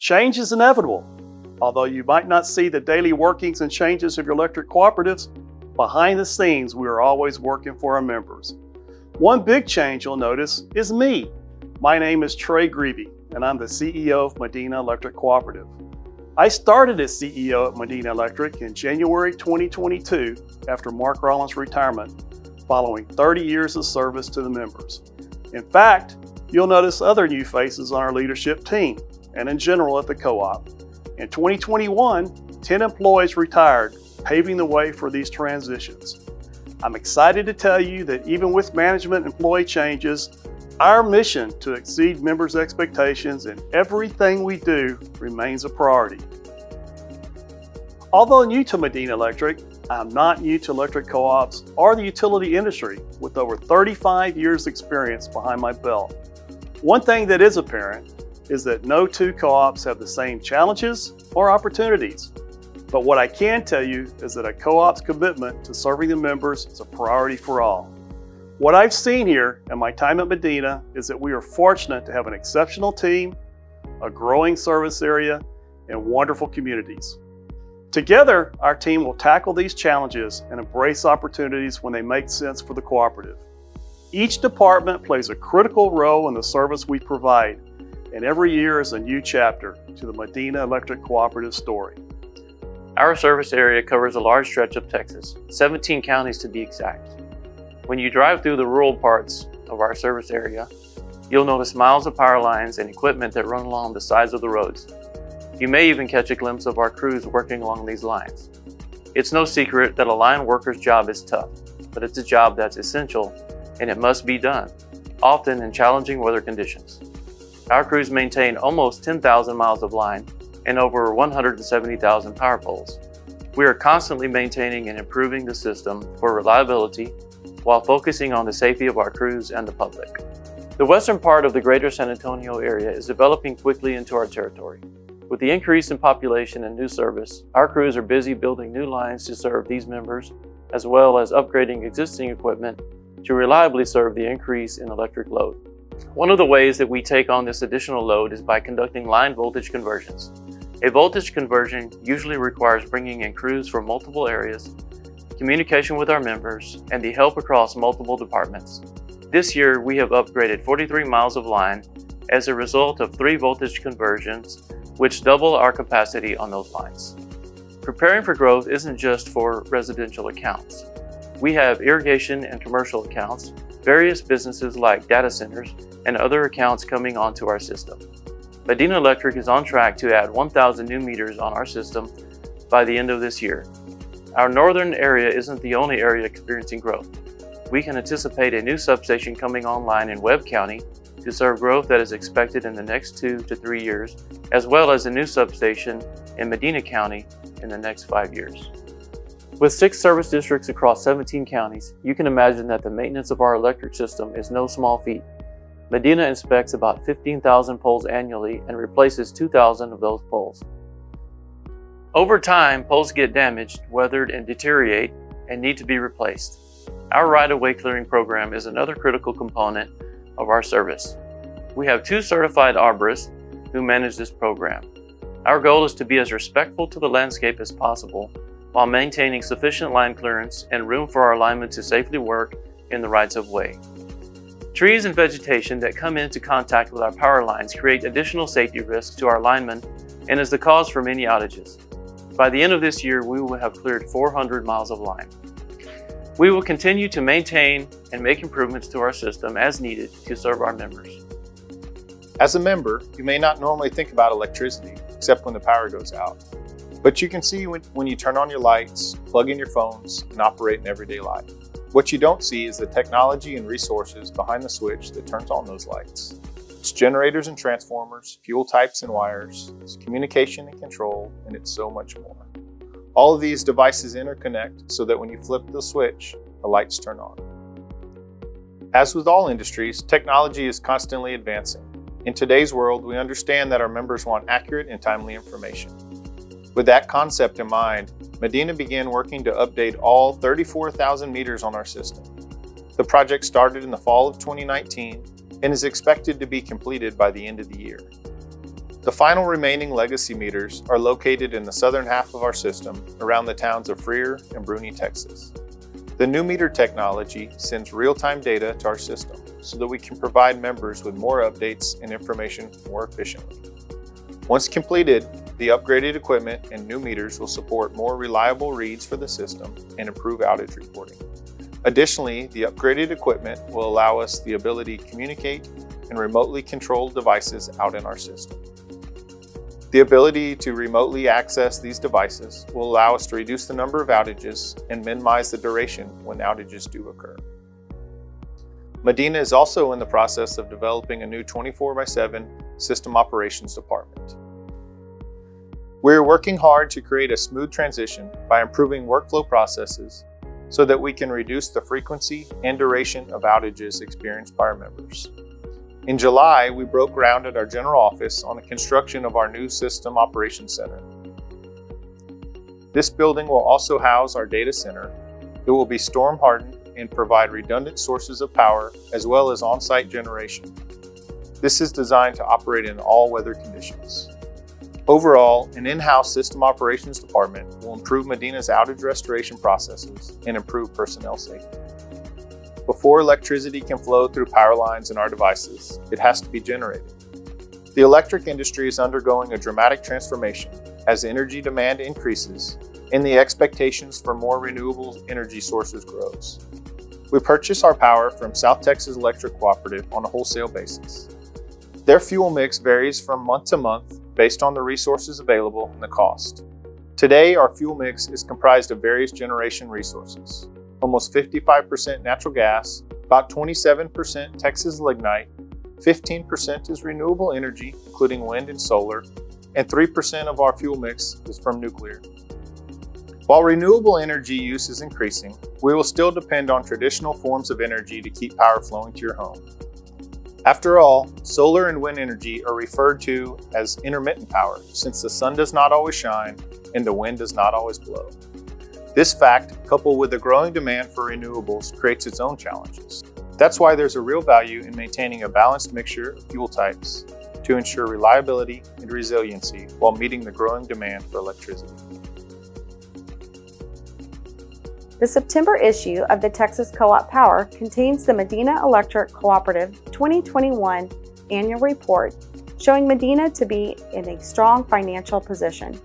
Change is inevitable. Although you might not see the daily workings and changes of your electric cooperatives, behind the scenes we are always working for our members. One big change you'll notice is me. My name is Trey Greevy, and I'm the CEO of Medina Electric Cooperative. I started as CEO at Medina Electric in January 2022 after Mark Rollins' retirement, following 30 years of service to the members. In fact, you'll notice other new faces on our leadership team and in general at the co-op. In 2021, 10 employees retired, paving the way for these transitions. I'm excited to tell you that even with management and employee changes, our mission to exceed members' expectations in everything we do remains a priority. Although new to Medina Electric, I'm not new to electric co-ops or the utility industry with over 35 years experience behind my belt. One thing that is apparent is that no two co-ops have the same challenges or opportunities. But what I can tell you is that a co-op's commitment to serving the members is a priority for all. What I've seen here in my time at Medina is that we are fortunate to have an exceptional team, a growing service area, and wonderful communities. Together, our team will tackle these challenges and embrace opportunities when they make sense for the cooperative. Each department plays a critical role in the service we provide, and every year is a new chapter to the Medina Electric Cooperative story. Our service area covers a large stretch of Texas, 17 counties to be exact. When you drive through the rural parts of our service area, you'll notice miles of power lines and equipment that run along the sides of the roads. You may even catch a glimpse of our crews working along these lines. It's no secret that a line worker's job is tough, but it's a job that's essential and it must be done, often in challenging weather conditions. Our crews maintain almost 10,000 miles of line and over 170,000 power poles. We are constantly maintaining and improving the system for reliability while focusing on the safety of our crews and the public. The western part of the greater San Antonio area is developing quickly into our territory. With the increase in population and new service, our crews are busy building new lines to serve these members, as well as upgrading existing equipment to reliably serve the increase in electric load. One of the ways that we take on this additional load is by conducting line voltage conversions. A voltage conversion usually requires bringing in crews from multiple areas, communication with our members, and the help across multiple departments. This year, we have upgraded 43 miles of line as a result of 3 voltage conversions, which double our capacity on those lines. Preparing for growth isn't just for residential accounts. We have irrigation and commercial accounts, various businesses like data centers, and other accounts coming onto our system. Medina Electric is on track to add 1,000 new meters on our system by the end of this year. Our northern area isn't the only area experiencing growth. We can anticipate a new substation coming online in Webb County to serve growth that is expected in the next 2 to 3 years, as well as a new substation in Medina County in the next 5 years. With 6 service districts across 17 counties, you can imagine that the maintenance of our electric system is no small feat. Medina inspects about 15,000 poles annually and replaces 2,000 of those poles. Over time, poles get damaged, weathered, and deteriorate and need to be replaced. Our right-of-way clearing program is another critical component of our service. We have 2 certified arborists who manage this program. Our goal is to be as respectful to the landscape as possible while maintaining sufficient line clearance and room for our linemen to safely work in the rights of way. Trees and vegetation that come into contact with our power lines create additional safety risks to our linemen and is the cause for many outages. By the end of this year, we will have cleared 400 miles of line. We will continue to maintain and make improvements to our system as needed to serve our members. As a member, you may not normally think about electricity, except when the power goes out. But you can see when you turn on your lights, plug in your phones, and operate in everyday life. What you don't see is the technology and resources behind the switch that turns on those lights. It's generators and transformers, fuel types and wires, it's communication and control, and it's so much more. All of these devices interconnect so that when you flip the switch, the lights turn on. As with all industries, technology is constantly advancing. In today's world, we understand that our members want accurate and timely information. With that concept in mind, Medina began working to update all 34,000 meters on our system. The project started in the fall of 2019 and is expected to be completed by the end of the year. The final remaining legacy meters are located in the southern half of our system around the towns of Freer and Bruni, Texas. The new meter technology sends real-time data to our system so that we can provide members with more updates and information more efficiently. Once completed, the upgraded equipment and new meters will support more reliable reads for the system and improve outage reporting. Additionally, the upgraded equipment will allow us the ability to communicate and remotely control devices out in our system. The ability to remotely access these devices will allow us to reduce the number of outages and minimize the duration when outages do occur. Medina is also in the process of developing a new 24/7 system operations department. We are working hard to create a smooth transition by improving workflow processes so that we can reduce the frequency and duration of outages experienced by our members. In July, we broke ground at our general office on the construction of our new System Operations Center. This building will also house our data center. It will be storm hardened and provide redundant sources of power as well as on-site generation. This is designed to operate in all weather conditions. Overall, an in-house system operations department will improve Medina's outage restoration processes and improve personnel safety. Before electricity can flow through power lines in our devices, it has to be generated. The electric industry is undergoing a dramatic transformation as energy demand increases and the expectations for more renewable energy sources grows. We purchase our power from South Texas Electric Cooperative on a wholesale basis. Their fuel mix varies from month to month based on the resources available and the cost. Today, our fuel mix is comprised of various generation resources. Almost 55% natural gas, about 27% Texas lignite, 15% is renewable energy, including wind and solar, and 3% of our fuel mix is from nuclear. While renewable energy use is increasing, we will still depend on traditional forms of energy to keep power flowing to your home. After all, solar and wind energy are referred to as intermittent power since the sun does not always shine and the wind does not always blow. This fact, coupled with the growing demand for renewables, creates its own challenges. That's why there's a real value in maintaining a balanced mixture of fuel types to ensure reliability and resiliency while meeting the growing demand for electricity. The September issue of the Texas Co-op Power contains the Medina Electric Cooperative 2021 Annual Report, showing Medina to be in a strong financial position.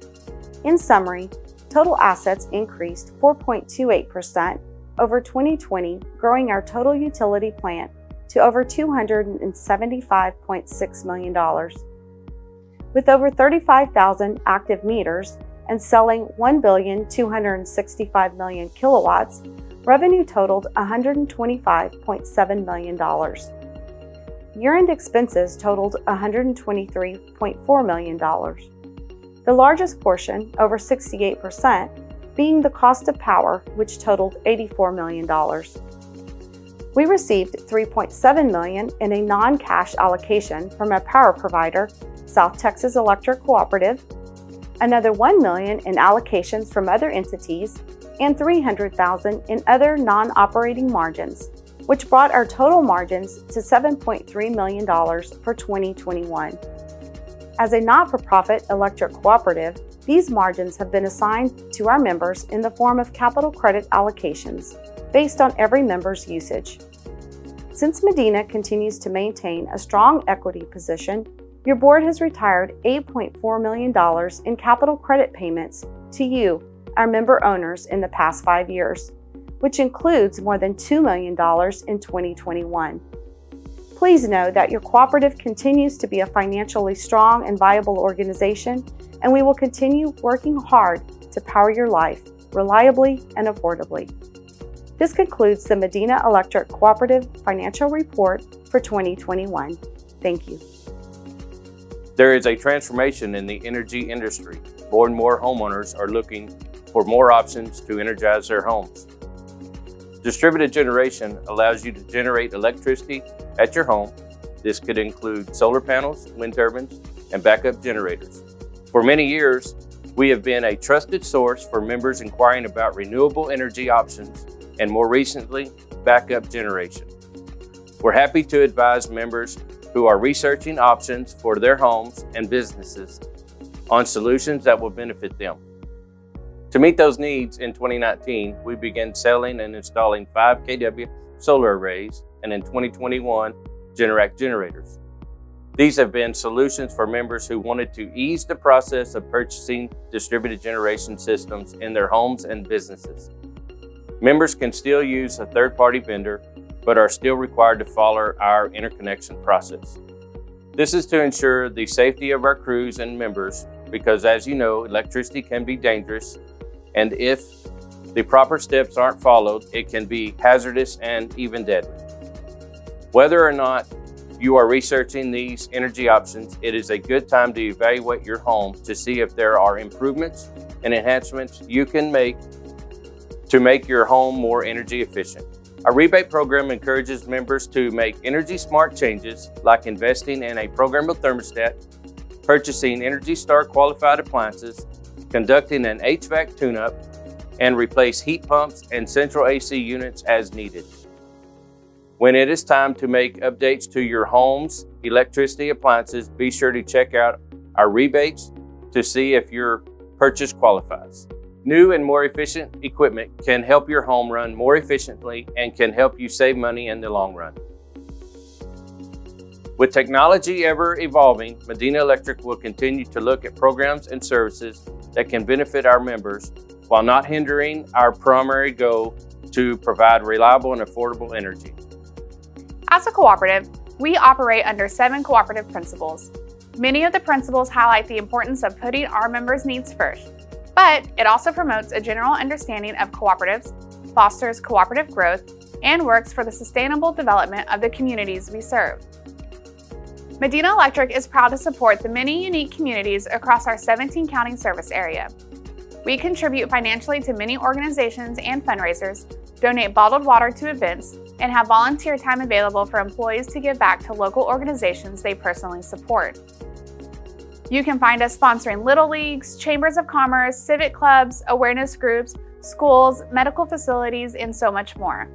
In summary, total assets increased 4.28% over 2020, growing our total utility plant to over $275.6 million. With over 35,000 active meters and selling 1,265,000,000 kilowatts, revenue totaled $125.7 million. Year-end expenses totaled $123.4 million. The largest portion, over 68%, being the cost of power, which totaled $84 million. We received $3.7 million in a non-cash allocation from a power provider, South Texas Electric Cooperative, another $1 million in allocations from other entities, and $300,000 in other non-operating margins, which brought our total margins to $7.3 million for 2021. As a not-for-profit electric cooperative, these margins have been assigned to our members in the form of capital credit allocations based on every member's usage. Since Medina continues to maintain a strong equity position, your board has retired $8.4 million in capital credit payments to you, our member owners, in the past 5 years, which includes more than $2 million in 2021. Please know that your cooperative continues to be a financially strong and viable organization, and we will continue working hard to power your life reliably and affordably. This concludes the Medina Electric Cooperative Financial Report for 2021. Thank you. There is a transformation in the energy industry. More and more homeowners are looking for more options to energize their homes. Distributed generation allows you to generate electricity at your home. This could include solar panels, wind turbines, and backup generators. For many years, we have been a trusted source for members inquiring about renewable energy options and more recently, backup generation. We're happy to advise members who are researching options for their homes and businesses on solutions that will benefit them. To meet those needs, in 2019, we began selling and installing 5 kW solar arrays, and in 2021, Generac generators. These have been solutions for members who wanted to ease the process of purchasing distributed generation systems in their homes and businesses. Members can still use a third-party vendor, but are still required to follow our interconnection process. This is to ensure the safety of our crews and members, because as you know, electricity can be dangerous, and if the proper steps aren't followed, it can be hazardous and even deadly. Whether or not you are researching these energy options, it is a good time to evaluate your home to see if there are improvements and enhancements you can make to make your home more energy efficient. Our rebate program encourages members to make energy smart changes like investing in a programmable thermostat, purchasing ENERGY STAR qualified appliances, conducting an HVAC tune-up, and replace heat pumps and central AC units as needed. When it is time to make updates to your home's electricity appliances, be sure to check out our rebates to see if your purchase qualifies. New and more efficient equipment can help your home run more efficiently and can help you save money in the long run. With technology ever evolving, Medina Electric will continue to look at programs and services that can benefit our members while not hindering our primary goal to provide reliable and affordable energy. As a cooperative, we operate under 7 cooperative principles. Many of the principles highlight the importance of putting our members' needs first, but it also promotes a general understanding of cooperatives, fosters cooperative growth, and works for the sustainable development of the communities we serve. Medina Electric is proud to support the many unique communities across our 17-county service area. We contribute financially to many organizations and fundraisers, donate bottled water to events, and have volunteer time available for employees to give back to local organizations they personally support. You can find us sponsoring Little Leagues, Chambers of Commerce, civic clubs, awareness groups, schools, medical facilities, and so much more.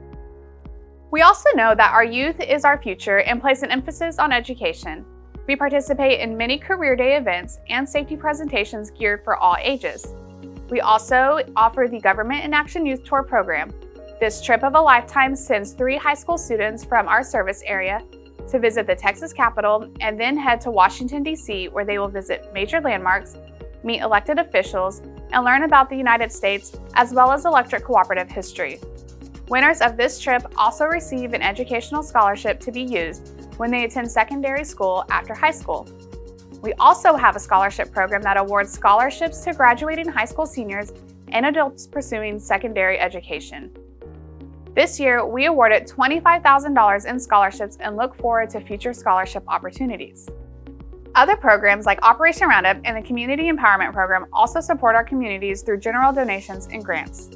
We also know that our youth is our future and place an emphasis on education. We participate in many career day events and safety presentations geared for all ages. We also offer the Government in Action Youth Tour program. This trip of a lifetime sends 3 high school students from our service area to visit the Texas Capitol and then head to Washington, D.C., where they will visit major landmarks, meet elected officials, and learn about the United States as well as electric cooperative history. Winners of this trip also receive an educational scholarship to be used when they attend secondary school after high school. We also have a scholarship program that awards scholarships to graduating high school seniors and adults pursuing secondary education. This year, we awarded $25,000 in scholarships and look forward to future scholarship opportunities. Other programs like Operation Roundup and the Community Empowerment Program also support our communities through general donations and grants.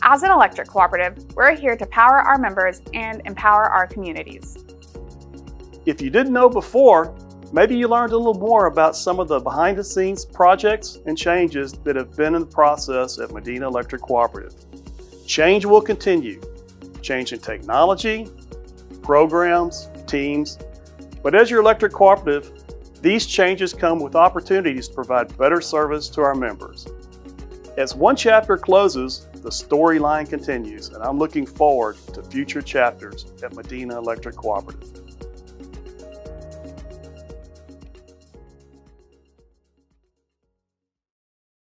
As an electric cooperative, we're here to power our members and empower our communities. If you didn't know before, maybe you learned a little more about some of the behind-the-scenes projects and changes that have been in the process at Medina Electric Cooperative. Change will continue. Change in technology, programs, teams. But as your electric cooperative, these changes come with opportunities to provide better service to our members. As one chapter closes, the storyline continues, and I'm looking forward to future chapters at Medina Electric Cooperative.